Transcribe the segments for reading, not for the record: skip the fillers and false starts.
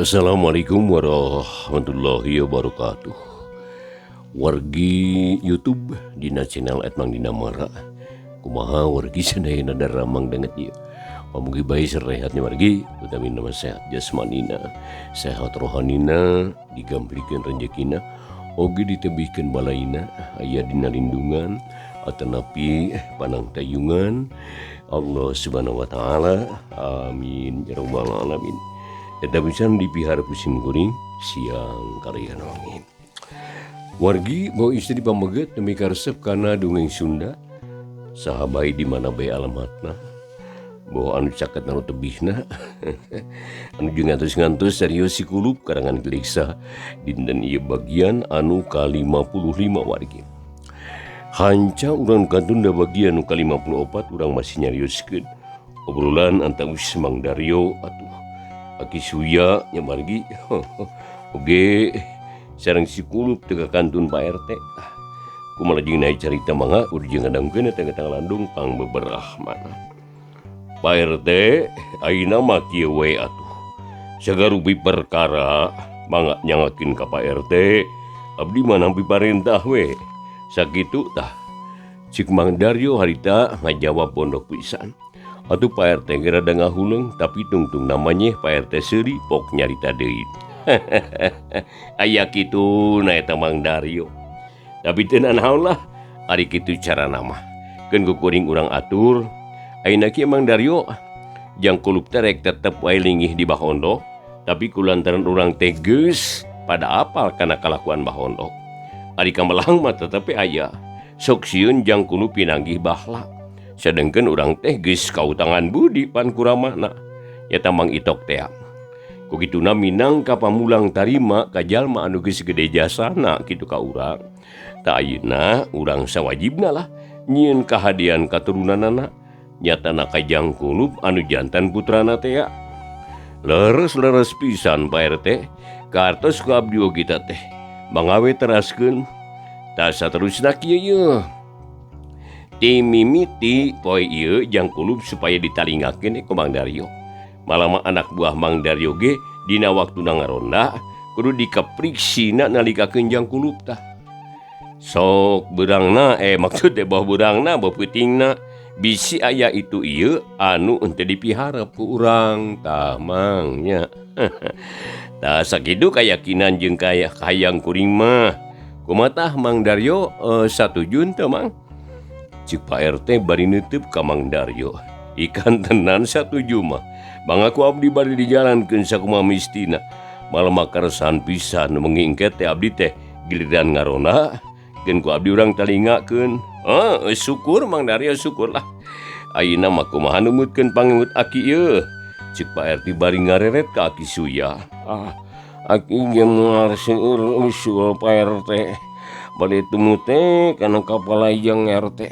Assalamualaikum warahmatullahi wabarakatuh. Wargi YouTube dina channel Mang Dina Mara. Kumaha wargi sadayana daramang danget ieu. Pamugi bae serehatnya wargi, utawi nama sehat jasmanina, sehat rohanina, digambrikeun rezekina, oge ditebihkeun balaina, aya dina lindungan, atanapi panang tayungan Allah Subhanahu wa taala. Amin ya rabbal alamin. Eta bisa dipihara kusim kuring siang kalian amin. Wargi bawa istri pameget demi karesep kana dongeng Sunda. Sahabai di mana bae alamatna. Bawa anu caket anu tebihna. Anu jeung ngantos-ngantos serius sikulup karangan geliksa dinten ieu bagian anu ka-55 wargi. Hanca urang kantunda bagian anu ka-54 urang masih nyarioskeun obrolan antawis Mang Daryo atuh Aki Suya nyamargi oge sareng sikulup teu kantun Pak RT. Kumaha jeung naik carita mangga urang ngadangkeun eta tanggal landung pang beberah mana. Pak RT ayeuna mah kieu we atuh. Sagarupi perkara mangga nyangakeun ka Pak RT. Abdi mah nampi parentah we. Sakitu tah. Cik Mang Daryo harita ngajawab pondok pisan. Atuh Pak RT rada ngahuleung tapi tungtung namanya Pak RT seuri pok nyarita deui. Aya kitu na eta Mang Daryo. Tapi teu naon lah ari kitu carana mah. Keun kuring urang atur ayeuna kieu Mang Daryo jang kulup teh rek tetep wae linggih di Bahondo tapi kulantaran urang teh geus pada apal kana kalakuan Bahondo. Ari kamelang mah tetapi aya sok sieun jang kulup pinanggih bahlak. Sedengkeun urang teh geus kautangan budi pan kuramana eta Mang Itok teh. Ku kituna minangka pamulang tarima ka jalma anu geus gede jasana kitu ka urang. Ta ayeuna urang sawajibna lah nyieun kahadian katurunanana nyatana ka jang kulup anu jantan putrana teh. Leres-leres pisan Pak RT kartos ku abdi kita teh mangawe teraskeun ta saterusna kieu yeuh. Ti mimiti poe ieu jang kulup supaya ditalingakeun ku Mang Daryo. Malah mah anak buah Mang Daryo ge dina waktuna ngaronda kudu dikapriksina nalikakeun jang kulup tah. Sok beurangna maksud teh bawa beurangna bawa peutingna bisi aya itu ieu anu henteu dipiharep ku urang tah Mang nya. Tah sakitu kayakinan jeung hayang kuring mah. Kumaha tah Mang Daryo satujun teu Mang? Cik Pak RT bari neuteub ka Mang Daryo. Ikan tenan satuju mah. Bangaku abdi bari dijalankeun sakumaha mistina. Malah makaresan pisan mengingket teh abdi teh giliran ngarona keun ku abdi urang talingakeun. Syukur Mang Daryo syukur lah. Ayeuna mah kumaha numutkeun pangemut aki ieu. Cik Pak RT bari ngareret ka Aki Suya. Aki ge moal seueur usul Pak RT. Bade temu teh kana kapalajang RT.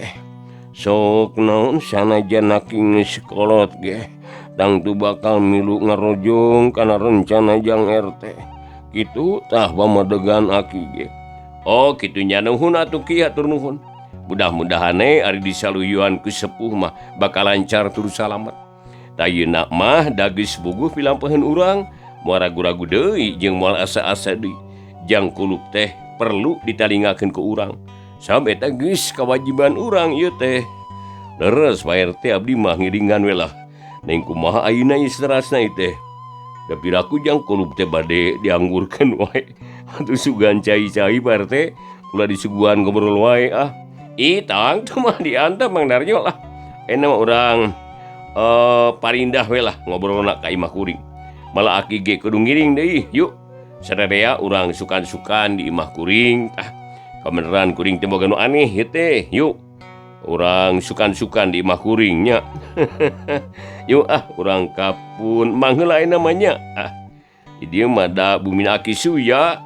Sok naon sanajan aki geus kolot ge tang tu bakal milu ngarojong kana rencana jang RT. Kitu tah pamadegan aki ge. Oh kitu nya nuhun atuh ki atur nuhun. Mudah-mudahane ari disaluyuan ku sepuh mah bakal lancar tur salamet. Tayeuna mah da geus bogoh pilampaheun urang moal ragu-ragu deui jeung moal asa-asa deui. Jang kulup teh perlu ditalingakeun ku urang. Sabab eta geus kawajiban urang ieu teh. Leres Pak RT abdi mah ngiringan we lah. Neng kumaha ayeuna istrasna ieu teh. Da piraku jang kulup teh bade dianggurkeun wae. Atuh sugan cai-cai Pak RT ulah disuguhan ngobrol wae ah. Tang teu mah diantep Mang Daryo lah. Ena mah urang parindah we lah ngobrolna ka imah kuring. Malah aki ge kudu ngiring deui. Yuk sadaya urang sukan-sukan di imah kuring tah. Kabeneran kuring teh boga nu aneh ieu teh. Yuk. Urang sukan-sukan di imah kuring nya. Yuk urang kapun mangheula aya namanya. Ieu mah da bumina Aki Suya.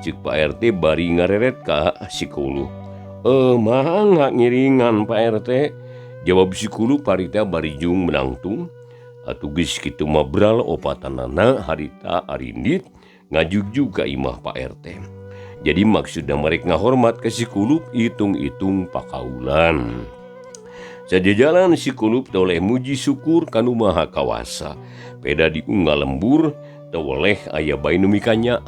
Cik Pak RT bari ngareret ka sikulu. Mangga ngiringan Pak RT. Jawab sikulu parita bari jung menangtung. Atuh geus kitu mah bral opatanana harita arindit ngajug ka imah Pak RT. Jadi maksudna merek ngahormat ke si kulup itung-itung pakaulan. Sajajalan si kulup toleh muji syukur kanu maha kawasa. Peda diunggal lembur teu weleh aya bae nu mikanya.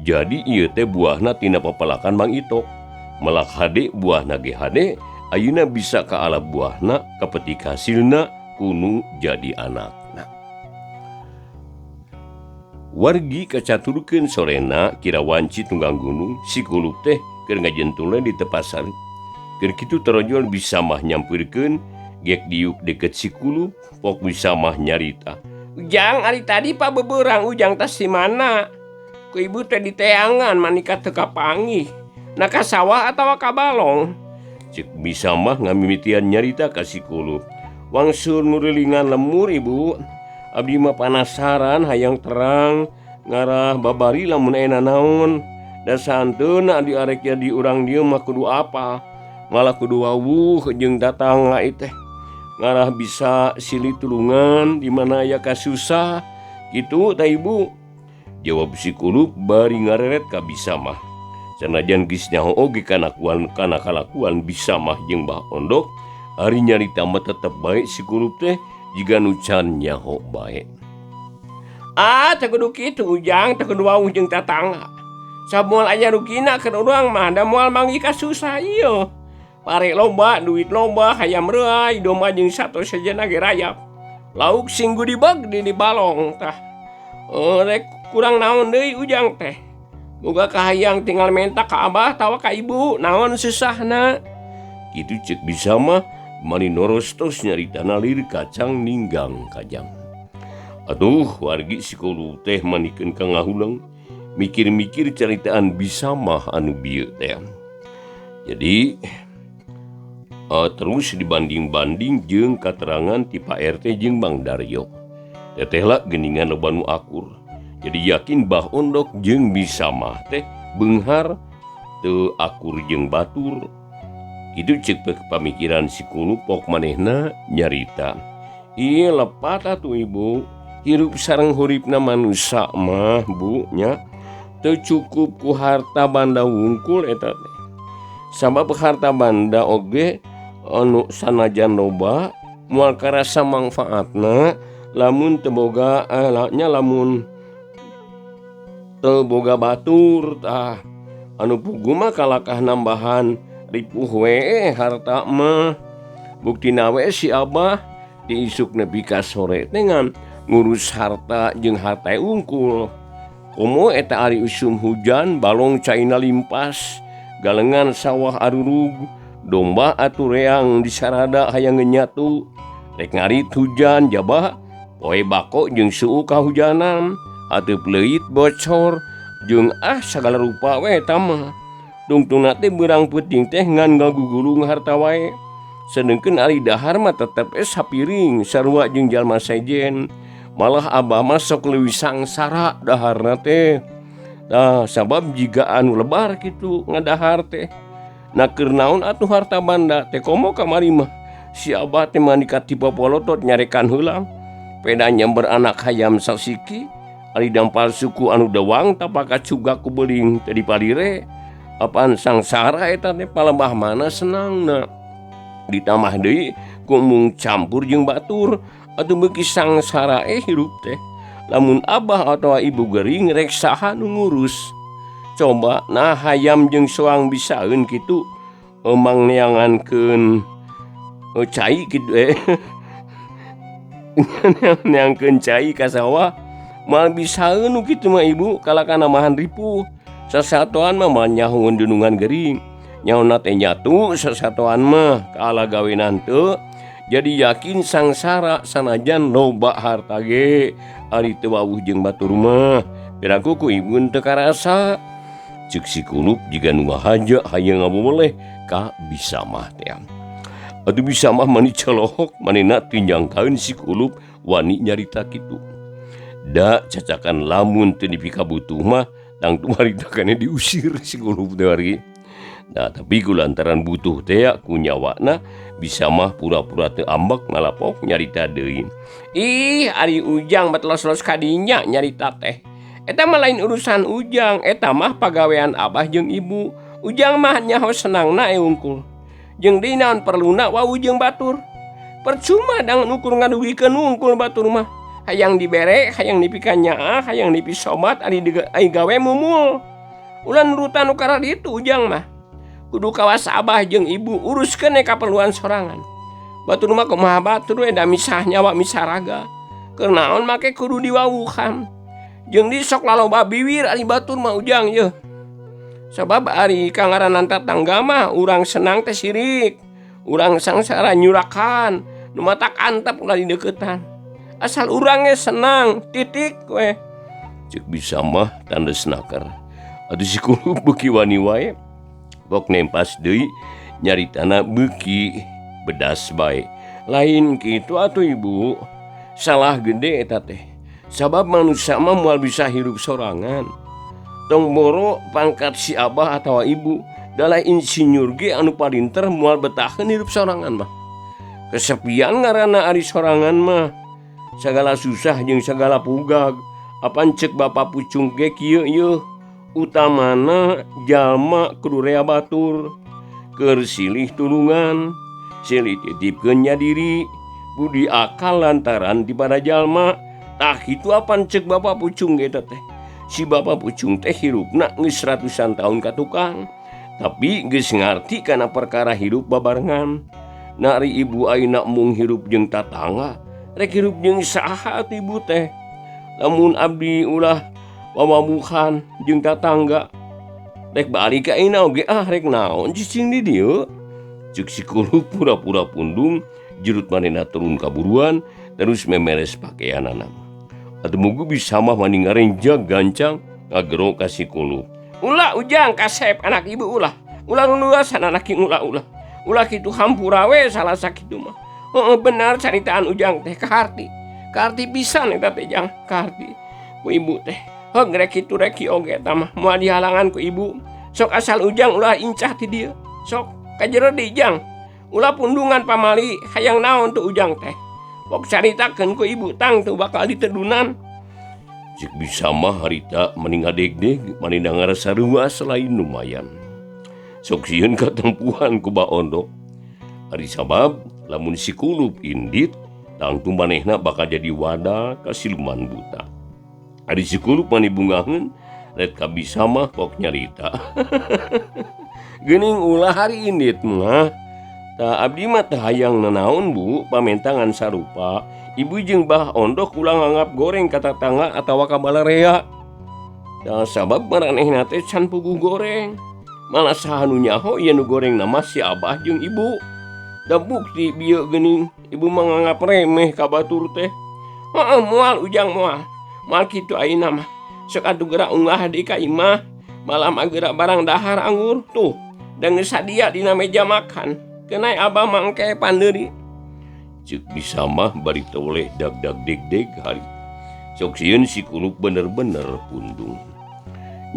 Jadi ieu teh buahna tina papalakan Mang Itok. Melak hade buahna ge hade, ayeuna bisa kaala buahna kapetik hasilna kudu jadi anakna. Wargi kacaturkeun sorena kira wanci tunggang gunung si Kulup teh keur ngajentulna di teu pasar. Keur kitu tarojol bisa mah nyampeurkeun gek diuk deket si Kulup, pok bisa mah nyarita. Ujang ari tadi Pak beberang Ujang tas di mana? Ku ibu teh di teangan manika teu kapanggih. Na ka sawah atawa ka balong? Cek bisa mah ngamimitian nyarita ka si Kulup. Wangsul ngurilingan lemur ibu. Abdi mah panasaran hayang terang ngarah babari lamun aya naon. Da santeuna di arek jadi urang dieu mah kudu apa? Malah kudu wawuh jeung datangna teh. Ngarah bisa silih tulungan di mana aya kasusah kitu tah ibu. Jawab si Kulup bari ngareret ka bisa mah. Sanajan geus nyaho oge kana kalakuan bisa mah jeung Mbah Ondok, ari nyarita mah tetep bae si Kulup teh jiga nu can nyaho bae. Teu kudu kitu Ujang, teu kudu wawuh jeung tatangga. Samoal aya rugina keur urang mah da moal manggi kasusah ieu. Pare loba, duit loba, hayam reuy, domba jeung sato sejenna ge rayap. Lauk singgu dibag di balong tah. Rek kurang naon deui Ujang teh. Boga kahayang tinggal menta ka abah tawa ka ibu, naon susahna. Kitu ceuk bisa mah mari norostos nyaritana lir kacang ninggang kajang. Atuh wargi si Kulup teh manikeun ka ngahulang, mikir-mikir caritaan bisa mah anu bieu teh. Jadi terus dibanding-banding jeung katerangan ti Pak RT jeung Bang Daryo. Tetehlah geningan loba nu akur. Jadi yakin Mbah Ondok jeung bisa mah teh beunghar teu akur jeung batur. Itu cek pamikiran si Kulup pok manehna nyarita. Ieu lepat atuh ibu. Hirup sareng huripna manusia mah bu nya teu cukup ku harta banda wungkul eta teh. Sabab harta banda oge anu sanajan loba moal karasa mangfaatna lamun teu boga lamun teu boga batur tah anu pugu mah kalakah nambahan ripuh we harta mah. Buktina we si abah diisuk nepi ka sore teh ngan ngurus harta jeung harta ungkul. Komo eta ari usum hujan balong caina limpas galengan sawah arurug domba atuh reang di sarada hayang nyatu. Rek ngarit hujan jabah poe bako jeung suhu kahujanan atuh leuit bocor jeung sagala rupa we eta mah. Tungtungna teh beurang peuting teh ngan ngagugulung harta wae. Sedengkeun ari dahar mah tetep sapiring sarua jeung jalma sejen. Malah abah mah sok leuwih sangsara daharna teh. Nah, sabab jiga anu lebar kitu ngadahar teh. Na keur naon atuh harta banda teh komo kamari mah. Si abah teh manika tipe polotot nyarekan heula. Peda nyamber anak hayam sasiki. Ari dampal suku anu dewang tapaka cugak ku beuling teh dipalire. Apaan sangsara eta teh palembah mana senangna. Ditambah deui ku mung campur jeung batur. Atuh beuki sangsara hirup teh. Lamun abah atawa ibu gering rek saha nu ngurus. Coba nah hayam jeung soang bisaeun kitu emang neangankeun cai kitu neangkeun cai ka sawah mal bisaeun nu kitu mah ibu kalakana mahan ripuh. Sasatoan mah nyahungeun dunungan gering. Nyaona teh nyatu sasatoan mah kaala gawenan teu. Jadi yakin sangsara sanajan loba harta ge ari teu wawuh jeung batur mah piraku ku ibu teu karasa. Ceuk si Kulup jiga nu ngahaja hayang ngabomoleh ka bisa mah teh. Atuh bisa mah mani colohok manehna tinjangkaeun si Kulup wani nyarita kitu. Da cacakan lamun teu dipika butuh mah tangtu harita kana diusir si Kulup teh ari. Nah tapi kulantaran butuh teh ku nyawana bisa mah pura-pura teu ambek ngalapok nyarita deui. Ih ari Ujang mah los-los kadinya nyarita teh. Eta mah lain urusan Ujang, eta mah pagawean abah jeung ibu. Ujang mah nyaho senangna ungkul. Jeung deui naon perluna wawuh jeung batur. Percuma dangan ukur ngadugikeun ungkul batur mah. hayang dibere, hayang dipikan nyaah, hayang dipisobat, ari gawe mumul. Ulah nurutan nu kara ditu ujang mah. Kudu kawas abah jeung ibu uruskeun kaperluan sorangan. Batur mah kumaha batur we da misah nyawa misah raga. Keur naon make kudu diwawuhan. Jeung di sok laloba biwir ari batur mah ujang yeuh. Sabab ari kangaranan tatangga mah urang senang teh sirik. Urang sangsara nyurakan, nu matak antep ulah di deuketan. Asal urang ge senang, titik we. Cek bisa mah tanda snaker. Atuh si Kulup beuki wani wae. Bok nempas deui nyaritana beuki bedas bae. Lain kitu atuh ibu. Salah gede eta teh. Sabab manusia mah moal bisa hidup sorangan. Tong boro pangkat si abah atawa ibu dalah insinyur ge anu palinter moal betaheun hidup sorangan mah. Kesepian ngaranna ari sorangan mah. Sagala susah jeung sagala pugag. Apan cek bapa pucung ge kieu yeuh. Utamana jalma kudu rea batur. Keur silih tulungan, silih titipkeun nya diri, budi akal lantaran di pada jalma. Tah kitu apan cek bapa pucung ge teh. Si bapa pucung teh hirupna geus ratusan tahun ka tukang, tapi geus ngarti kana perkara hirup babarengan. Nari ibu ayeuna mung hirup jeung tatangga, rek hirup jeung saha atuh ibu teh. Lamun abdi ulah wawamuhan jeung tatangga, rek balik ka ayeuna oge rek naon cicing di dieu. Ceuk si Kulup pura-pura pundung, jerut manehna turun kaburuan, terus memeres pakaianana. Atuh mugu bisa mah mani ngarenjag gancang ngagero ka si Kulup. Ulah ujang kasep anak ibu ulah. Ulah nuluasan anak ieu ulah. Ulah kitu hampura we salah sakitu mah. Heeh benar caritaan ujang teh kaharti. Kaharti pisan eta teh jang kaharti. Ku ibu teh. Heuh rek kitu rek kieu oge eta mah moal dihalangan ku ibu. Sok asal ujang ulah incah ti dieu. Sok ka jero deui jang. Ulah pundungan pamali hayang naon tuh ujang teh. Pok caritakeun ku ibu tang tuh bakal ditedunan. Cek bisa mah harita mani ngadeg-deg, mani ngarasa ruas lain lumayan. Sok sieun katempuhan ku Baondo. Ari sabab lamun si Kulup indit, tangtu manehna bakal jadi wadah ka siluman buta. Ari si Kulup mani bungaheun, ret kabisa mah kok nyarita. Geuning ulah hari indit mah. Tah abdi mah teu hayang nanaon bu, pamentangan sarupa. Ibu jeung Bah Ondok ulah nganggap goreng ka tatangga atawa ka balarea. Tah sabab maranehna teh can puguh goreng. Malah saha nu nyaho ieu nu goreng nama si abah jeung ibu. Da bukti bieu geuning ibu mah nganggap remeh ka batur teh. Heeh moal ujang moal. Moal kitu ayeuna mah. Sok atuh geura unggah deui ka imah. Malam geura barang dahar anggur tuh. Da geus sadia dina meja makan. Kenai abah mangke pandeuri. Ceuk bisa mah bari toleh dag-dag deg-deg hari. Sok sieun si Kulup bener-bener pundung.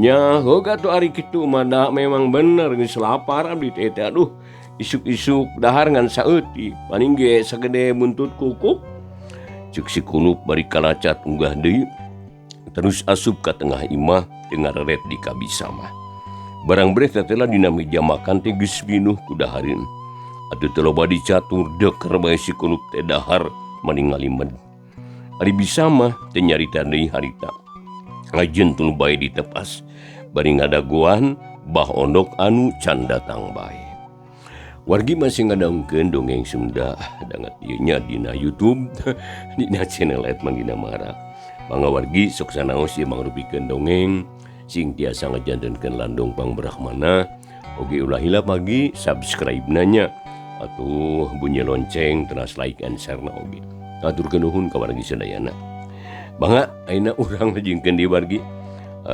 Nya hoga tuh ari kitu mah da memang bener geus lapar abdi teh. Aduh, isuk-isuk dahar ngan saeutik, paling ge sagede buntut kukuk. Ceuk si Kulup bari kalacat unggah deui. Terus asup ka tengah imah teu ngareret di kabisa mah. Barang beres telah dina meja makan teh geus pinuh ku dahareun. Atuh teu loba dicatur deker bae si Kulup teh dahar mani ngalimed. Ari bisa mah teh nyarita deui harita. Ngajen tuluy bae ditepas. Bari ngadagoan Bah Ondok anu can datang bae. Wargi masih ngadangkeun dongeng Sunda dangat ieu nya dina YouTube dina channel @Mandina Mara. Mangga wargi sok sanaos ieu mangrupikeun dongeng sing tiasa ngajantenkeun landong pangbrahmana. Oge ulah hilap lagi subscribe nanya. Atuh bunyi lonceng teras like and share na oge. Aturkeun nuhun ka wargi sadayana. Bangga ayeuna urang ngajingkeun di wargi.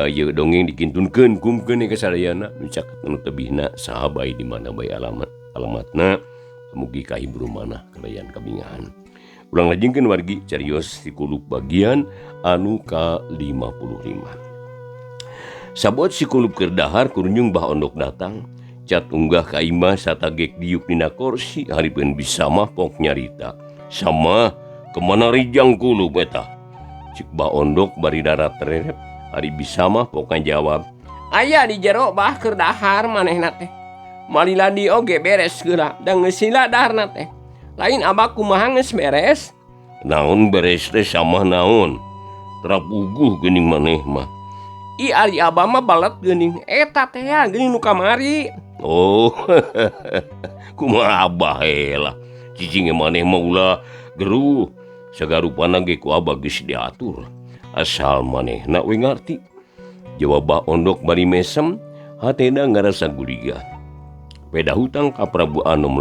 Ieu dongeng dikintunkeun kumkeun ka sadayana nu caket nu tebihna saha bae di mana bae alamatna. Mugi kahibur manah kadayan kabingahan. Ulang ngajingkeun wargi carios si Kulup bagian anu ka-55. Sabot si Kulup keur dahar kurunjung Bah Ondok datang. Cat unggah ka imah satagek diuk dina kursi hareupeun bisa mah pok nyarita. Sama kemana rijang Kulup eta? Cik Bah Ondok bari darat tererep. Ari bisa mah pok ngajawab. Aya di jero bah keur dahar manehna teh. Malila di oge beres geura da geus sila daharna teh. Lain abah kumaha geus beres? Naon beres teh sama naon? Terapuguh geuning maneh mah. I ari abah mah balet geuning. Eta teh ya geuning nu kamari. Oh, kumaha abah heula. Cicing maneh mah ulah geruh. Sagarupana ge ku abah geus diatur. Asal manehna we ngarti. Jawab Bah Ondok bari mesem, hatena ngarasa guliga. Peda hutang ka Prabu Anom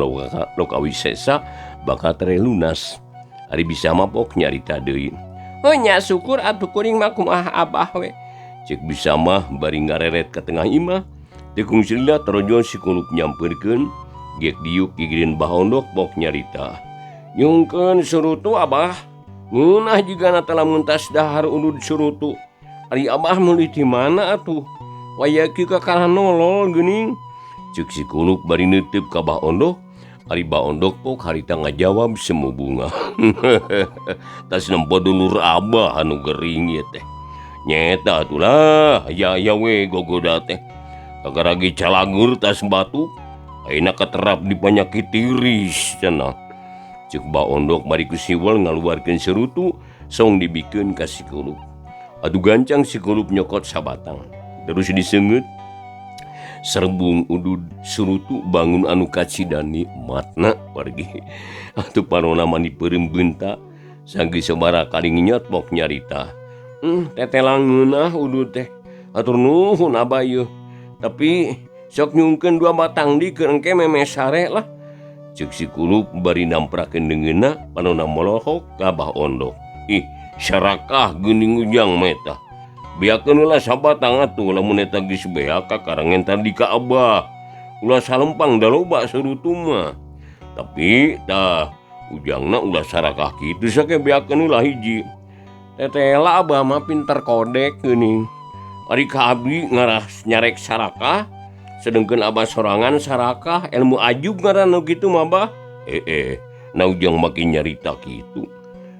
Lokawisesa bakal tere lunas. Ari bisa mapok nyarita deui. Oh nya syukur atuh kuring mah kumaha abah we. Cek bisa mah bari ngareret ka tengah imah. Tekung silila trojo si Kulup nyamperkeun. Gek diuk gigireun Bah Ondok pok nyarita. Nyungkeun surutu abah. Ngeunah jigana telah muntas dahar ulud surutu. Ari abah meuli di mana atuh? Waya kieu kakara nolol geuning. Cek si Kulup bari neuteup ka Bah Ondok. Ari Bah Ondok pok harita ngajawab semu bunga. Tas nempo dulur abah anu gering ieu teh. Nyeta atulah ya we gogoda teh. Kagaragi calagur tas batu. Ayeuna katerap di panyakit tiris cenah. Cek Bah Ondok bari ku siwel ngaluarkeun serutu song dibikeun ka si Kulup. Adu gancang si Kulup nyokot sabatang. Terus diseungeut. Serbung udud surutu bangun anu kacidani matna wargi. Atuh panona mani peureum beunta. Sanggeus sabaraha kali nginyot pok nyarita. Tetelang ngeunah udud teh. Atur nuhun abah yeuh. Tapi sok nyungkeun 2 batang di keur engke meme sare lah. Cek si Kulup bari namprakeun deungeunna panona molohok ka Bah Ondok. Ih, sarakah geuning ujang meta. Biakeun ulah sabatang atuh lamun eta geus beak kakarangen tadi ka abah. Ulah salempang da loba surutu mah. Tapi tah ujangna ulah sarakah kitu sake beakeun ulah hiji. Tetela abah mah pinter kodek geuning. Ari ka abdi ngaras nyarek sarakah, sedengkeun abah sorangan sarakah ilmu ajub ngaranna kitu mah bah. Na ujang makin nyarita kitu.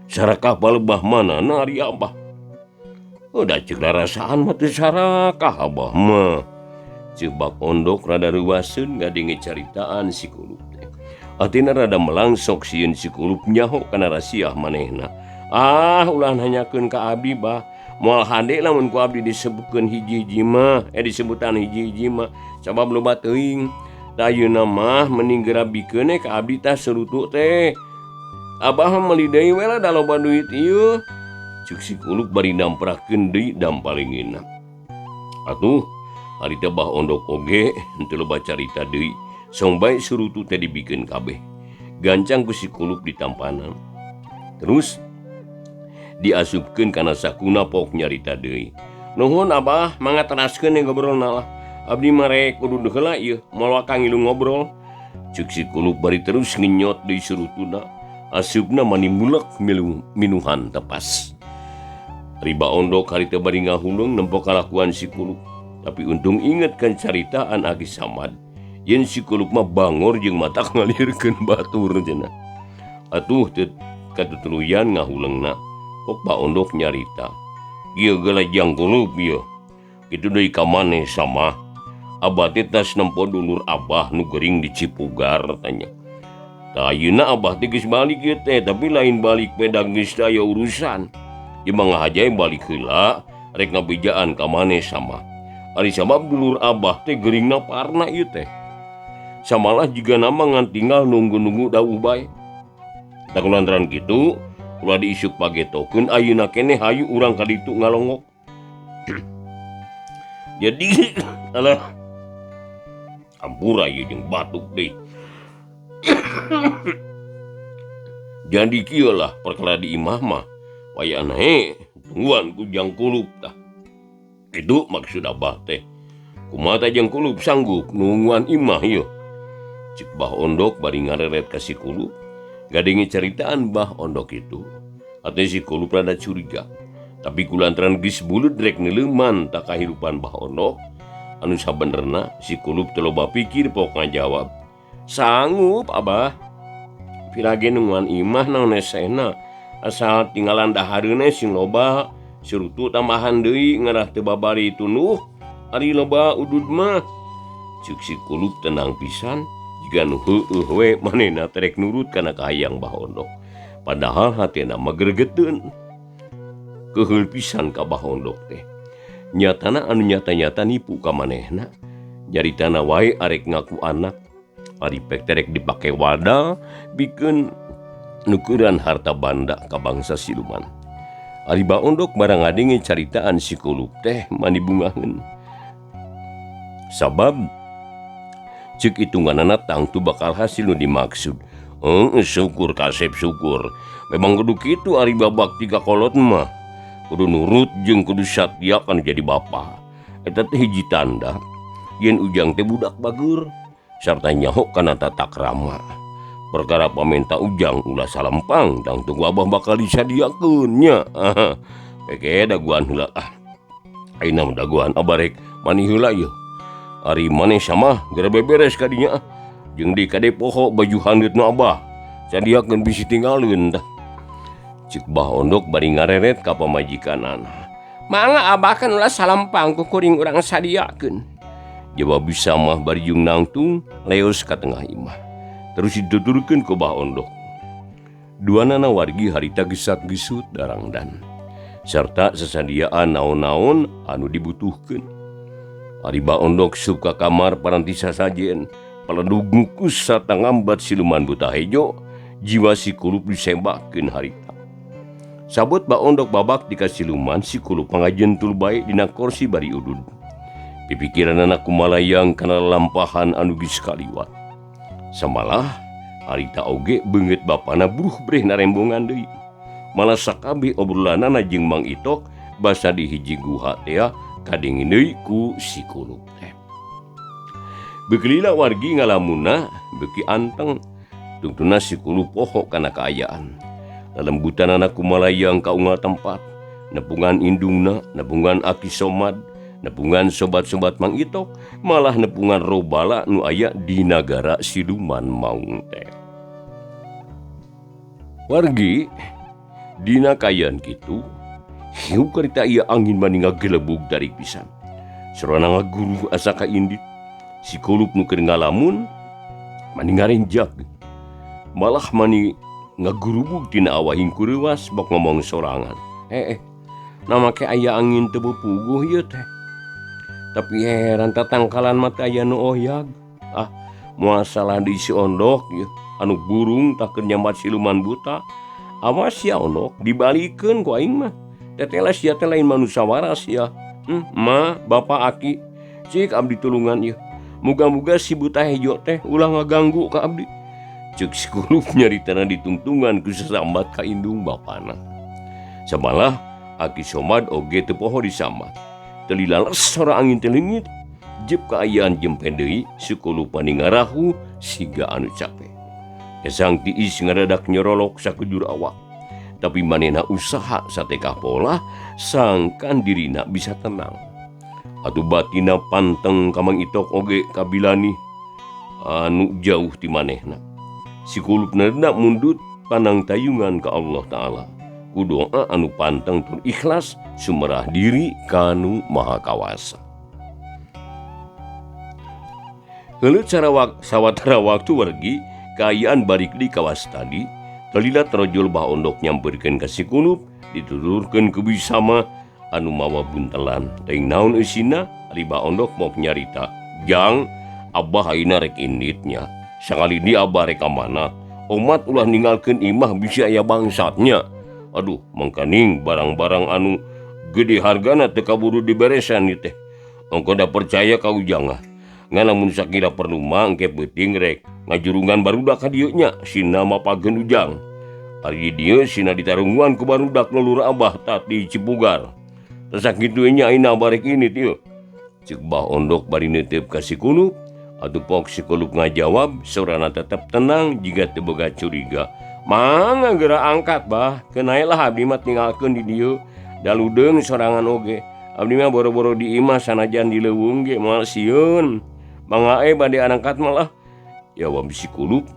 Sarakah palebah manana ari abah? Udah cek rasaan mah teu sarakah abah mah. Cek Bah Ondok rada reuaseun ngadenge caritaan si Kulup teh. Atina rada melangsok sieun si Kulup nyaho kana rasiah manehna. Ulah nanyakeun ka abdi bah. Moal hade lamun ku abdi disebutkeun hiji-hiji mah, disebutan hiji-hiji mah. Sabab loba teuing. Da ayeuna mah mending gerabikeun ka abdi tah surutu teh. Abah meuli deui we lah da loba duit ieu. Cek si Kulup bari namprakeun deui dampalingeunna. Atuh, harita Bah Ondok oge henteu loba carita deui. Song bae surutu teh dibikeun kabeh. Gancang ku si Kulup ditampanan. Terus diasupkeun kana sakuna pok nyarita deui. Nuhun abah, mangga teraskeun ngobrolna lah. Abdi mah rek kudu heula ieu, moal wakang ngilu ngobrol. Cek si Kulup bari terus nginyot deui surutuna. Asupna mani mulek minuhan tepas. Ari Bah Ondok harita bari ngahulung nempo kalakuan si Kulup. Tapi untung inget kan caritaan Agi Samad. Yen si Kulup mah bangor jeung matak ngalirkeun batur cenah. Atuh teu katutuluyan ngahuleungna. Pok Bah Ondok nyarita. Ieu geula jang Kulup ieu. Kitu deui ka maneh sama. Abah teh tas nempo dulur abah nu gering di Cipugar tanya. Tah ayeuna abah teh geus balik ieu teh, tapi lain balik pedang geus aya urusan. Ieu mah ngahajai balik heula rek ngabejaan ka maneh sama. Ari sabab dulur abah teh geuringna parna ieu teh. Samalah jiga nama ngan tinggal nunggu-nunggu dawuh bae. Da kulantaran kitu, ulah diisuk pagetokeun ayeuna keneh hayu urang ka ditu ngalongok. Jadi alah ampura ieu jeung batuk deui. Jadi kieu lah perkara di imah mah. Wayana tungguan ku Jang Kulup tah. Itu maksud abah teh. Kumaha tah Jang Kulup sanggup nungguan imah ieu. Cik Bah Ondok bari ngareret ka si Kulup. Gadenge caritaan Bah Ondok itu. Ate si Kulup rada curiga. Tapi kulantaran geus bulut rek neuleuman tak kahirupan Bah Ondok. Anu sabenerna si Kulup teu loba pikir pok ngajawab. Sanggup abah. Pirage nungguan imah naon esena. Asal tinggalan dahareuna sing loba surutu tambahan deui ngarah teu babari tunuh ari loba udud mah. Ceuk si Kulup tenang pisan jiga nu heueuh we manehna terek nurut kana kahayang Bah Ondok. Padahal hatena magregeteun. Keheul pisan ka Bah Ondok teh. Nyatana anu nyata-nyata nipu ka manehna. Nyaritana wae arek ngaku anak. Ari pek terek dipake wadah bikeun nukuran harta banda ka bangsa siluman. Ari Bah Ondok barang ngadenge caritaan si Kulup teh manibungaheun. Sabab ceuk hitunganana tangtu bakal hasil nu dimaksud. Syukur kasep syukur. Memang kudu kitu ari babakti ka kolot mah. Kudu nurut jeung kudu satya kan jadi bapa. Eta teh hiji tanda yen ujang teh budak bagur sarta nyaho kana tata krama. Perkara pamenta ujang ulah salempang tangtu abah bakal disadiakeun nya. Peke daguan heula ayeuna mah daguan abarek mani heula yeuh. Ari maneh sama gara beberes ka dinya jeung di kade poho baju handeutna abah sadiakeun bisi tinggalkeun tah. Ceuk Bah Ondok bari ngareret ka pamajikanana. Mangga abah kan ulah salempang ku kuring urang sadiakeun. Jawab bisa mah bari jeung nangtung leos ka tengah imah. Terus dituturkeun ku Bah Ondok. Duanana wargi harita gesat-gesut darangdan. Serta sesadiaan naon-naon anu dibutuhkeun. Ari Bah Ondok suka kamar paranti sasajen. Paledug ngukus sarta ngambat siluman buta hejo. Jiwa si Kulup disembakeun harita. Sabut Bah Ondok babak di siluman si Kulup pangajentul bae dina kursi bari udud. Pipikiran anak kumalayang kana lampahan anu geus kaliwat. Samalah harita oge beungeut bapana buruh breh narembongan deui. Malah sakabe obrolanana jeung Mang Itok basa di hiji guha teh kadengin deui ku si Kulup teh. Bekelila wargi ngalamuna beuki anteng. Tungtuna si Kulup poho kana kaayaan. Lalembutan anak kumalayang kaunggal tempat. Nepungan indungna, nepungan Aki Somad, nepungan sobat-sobat Mang Itok, malah nepungan robala nu aya di nagara siluman maung teh. Wargi dina kayan kitu, hiu karita ieu angin mani ngagelebug dari pisan. Sorana ngaguru asa ka indit, si Kulup nu keur ngalamun mani ngarenjag. Malah mani ngagurubug tina awahing kureuwas bok ngomong sorangan. Nama ke aya angin teu puguh ieu teh. Tapi heran tatangkalan mah teh aya nu oyag. Moal salah di si Ondok ieu anu burung takeun nyambat siluman buta. Awas ya Ondok dibalikeun ku aing mah. Teteles sia teh lain manusia waras ya. Ma, Bapak Aki, cik abdi tulungan ieu. Muga-muga si buta hejo teh ulah ngaganggu ka abdi. Ceuk si Kulup nyaritana ditungtungan ku sasambat ka indung bapana. Samalah Aki Somad oge teu poho disambat. Teu lilales sora angin teh leungit. Jep kaayaan jempen deui si Kulup mani ngarahu siga anu capek. Esang tiis ngaradak nyorolok sakujur awak. Tapi manehna usaha satekah pola sangkan dirina bisa tenang. Atuh batina panteng ka Mang Itok oge kabilani anu jauh ti manehna. Si Kulup nerna mundut panang tayungan ka Allah Ta'ala. Ku doa anu panteng tur ikhlas sumerah diri kanu maha kawasa. Heuleut sawatara waktu wargi kaayaan balik di kawas tadi. Talilat rojol Bah Ondok nyamperkeun ka si Kulup dituturkeun ku bisama anu mawa buntelan. Teuing naon eusina ari Bah Ondok mok nyarita. Jang, abah ayeuna rek inditnya. Sakali di abah rek ka mana? Umat ulah ninggalkeun imah bisi aya bangsatnya. Aduh, mangkaning barang-barang anu gede hargana teu kaburu diberesan ieu teh. Engko da percaya ka ujang ngan lamun sakira perlu mah engke peuting rek ngajurungan barudak ka dieu nya sina mapageun ujang. Ari dieu sina ditarunguan ku barudak lulur abah tati Cipugar. Teu sakitu nya ayeuna abah rek indit ieu. Ceuk Bah Ondok bari neuteup ka si Kulup. Atuh pok si Kulup ngajawab sorana tetep tenang jiga teu boga curiga. Mangga geura angkat bah, kenaelah abdi mah tinggalkeun di dieu. Daludeung sorangan oge. Abdi mah boro-boro di imah sanajan di leuweung ge moal sieun. Mangga bade angkat malah. Jawab si Kulup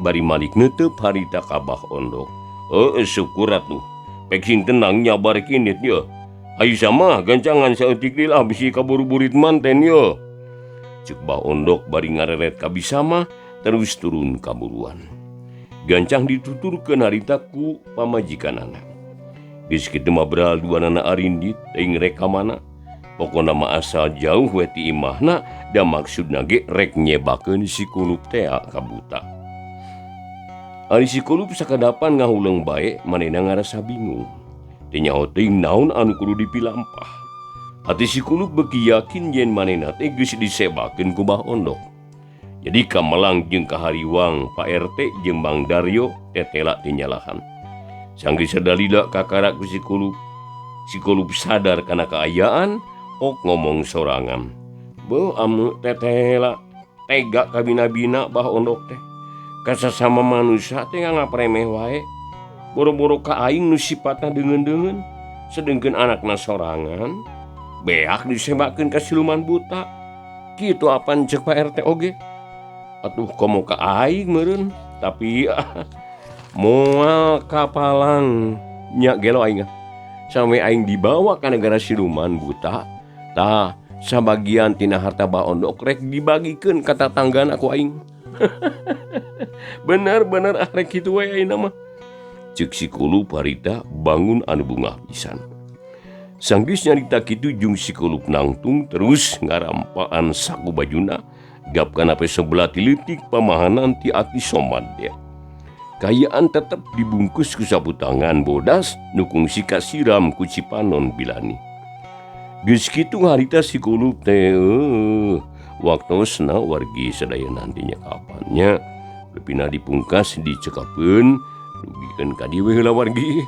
bari malik neuteub harita ka Bah Ondok. Syukur atuh. Pek sing tenang nyabar kinit ye. Hayu sama gancangan saeutik lila bisi kaburu burit manten ye. Ceuk Bah Ondok bari ngareret ka bisama terus turun kaburuan. gancang dituturkeun harita ku pamajikanana. Geus kitu mah beral duanana arindit teuing rekamana. Pokona mah asal jauh we ti imahna da maksudna ge rek nyebakeun si Kulup teh ka buta. Ari si Kulup sakadapan ngahuleung bae manehna ngarasa bingung. Teu nyaho teuing naon anu kudu dipilampah. Hati si Kulup beuki yakin yen manehna teh geus disebakeun ku Bah Ondok. Jadi Kamalang jeung Kahariwang Pak RT jeung Mang Daryo tetela teu nyalahan. Sanggeus sadalila kakara ku si Kulup. Si Kulup sadar kana kaayaan, ok ngomong sorangan. Beuh amu tetela tega ka bina-bina Bah Ondok teh. Kasasama manusia teh ngapremeh wae. Boro-boro ka aing nu sifatna deungeun-deungeun, sedengkeun anakna sorangan, beak disebakeun ka siluman buta. Kitu apan ceuk Pak RT oge. Atuh komo ka aing meureun, tapi moal kapalang nya gelo aing. Sampai aing dibawa ka negara siluman buta, tah sabagian tina harta Bah Ondok rek dibagikeun ka tatanggana ku aing. Bener-bener rek kitu wae ayeuna mah. Ceuk si Kulup harita bangun anu bungah pisan. Sanggeus nyarita kitu jeung si Kulup nangtung terus ngarampaan saku bajuna gap kana pe sebelah ti leutik pamahanan ti Aki Somad dia. Kayaan tetep dibungkus ku sabutangan bodas nu kungsi kasiram ku Cipanon Bilani. Geus kitu harita si Kulup teh waktosna wargi sadaya nantinya kapannya lepina dipungkas dicekapeun dugikeun ka dieu heula wargi.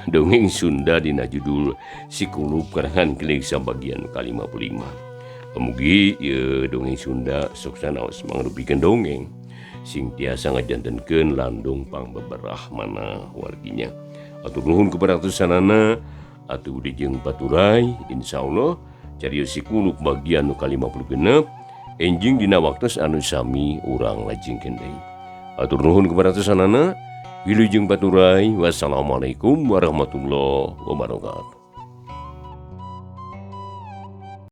Dongeng Sunda dina judul Si Kulup karangan keling sabagian ka-55. Pamugi ieu dongeng Sunda sok sanaos mangrupikeun dongeng sing tiasa ngajantenkeun landung pangbeberah mana warginya. Atur nuhun keparatosanana atuh jeung baturai insyaallah carios Si Kulup bagian nu ka-56 enjing dina waktos anu sami urang lajengkeun deui. Atur nuhun keparatosanana wilujeng baturai. Wassalamualaikum warahmatullahi wabarakatuh.